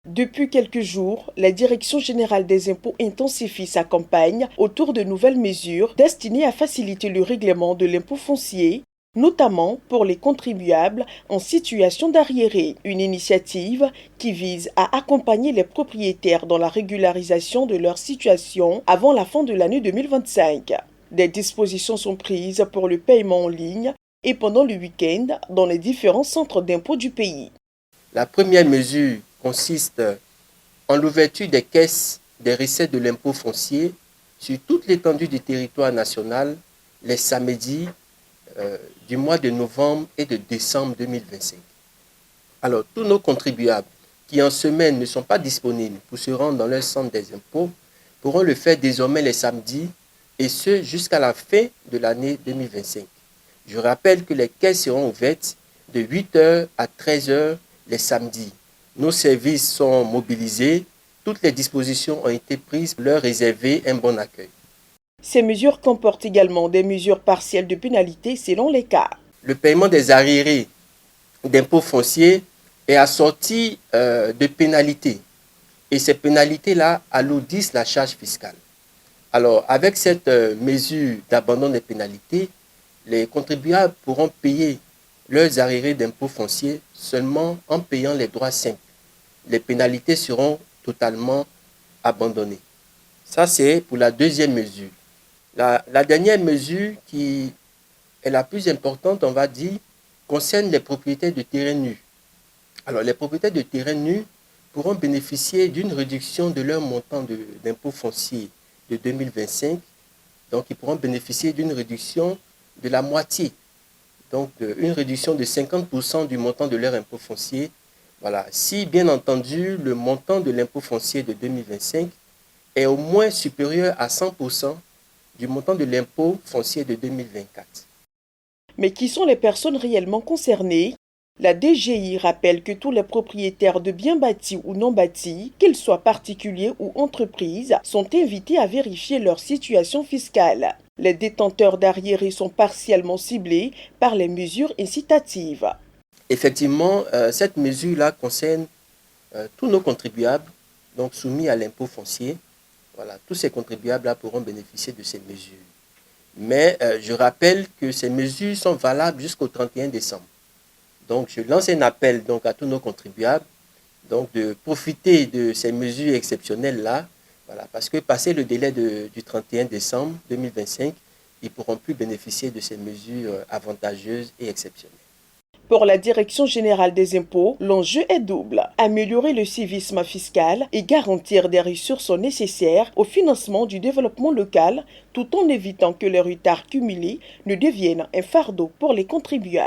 Depuis quelques jours, la Direction générale des impôts intensifie sa campagne autour de nouvelles mesures destinées à faciliter le règlement de l'impôt foncier, notamment pour les contribuables en situation d'arriéré. Une initiative qui vise à accompagner les propriétaires dans la régularisation de leur situation avant la fin de l'année 2025. Des dispositions sont prises pour le paiement en ligne et pendant le week-end dans les différents centres d'impôt du pays. La première mesure consiste en l'ouverture des caisses des recettes de l'impôt foncier sur toute l'étendue du territoire national les samedis du mois de novembre et de décembre 2025. Alors, tous nos contribuables qui en semaine ne sont pas disponibles pour se rendre dans leur centre des impôts pourront le faire désormais les samedis et ce jusqu'à la fin de l'année 2025. Je rappelle que les caisses seront ouvertes de 8h à 13h les samedis. Nos services sont mobilisés, toutes les dispositions ont été prises pour leur réserver un bon accueil. Ces mesures comportent également des mesures partielles de pénalité selon les cas. Le paiement des arriérés d'impôts fonciers est assorti de pénalités. Et ces pénalités-là alourdissent la charge fiscale. Alors, avec cette mesure d'abandon des pénalités, les contribuables pourront payer leurs arriérés d'impôts fonciers seulement en payant les droits simples. Les pénalités seront totalement abandonnées. Ça, c'est pour la deuxième mesure. La dernière mesure qui est la plus importante, on va dire, concerne les propriétaires de terrains nus. Alors, les propriétaires de terrains nus pourront bénéficier d'une réduction de leur montant d'impôt foncier de 2025. Donc, ils pourront bénéficier d'une réduction de la moitié. Donc, une réduction de 50% du montant de leur impôt foncier. Voilà. Si, bien entendu, le montant de l'impôt foncier de 2025 est au moins supérieur à 100% du montant de l'impôt foncier de 2024. Mais qui sont les personnes réellement concernées? La DGI rappelle que tous les propriétaires de biens bâtis ou non bâtis, qu'ils soient particuliers ou entreprises, sont invités à vérifier leur situation fiscale. Les détenteurs d'arriérés sont partiellement ciblés par les mesures incitatives. Effectivement, cette mesure-là concerne tous nos contribuables, donc soumis à l'impôt foncier. Voilà, tous ces contribuables-là pourront bénéficier de ces mesures. Mais je rappelle que ces mesures sont valables jusqu'au 31 décembre. Donc, je lance un appel donc, à tous nos contribuables donc, de profiter de ces mesures exceptionnelles-là, voilà, parce que passé le délai du 31 décembre 2025, ils ne pourront plus bénéficier de ces mesures avantageuses et exceptionnelles. Pour la Direction générale des impôts, l'enjeu est double. Améliorer le civisme fiscal et garantir des ressources nécessaires au financement du développement local, tout en évitant que les retards cumulés ne deviennent un fardeau pour les contribuables.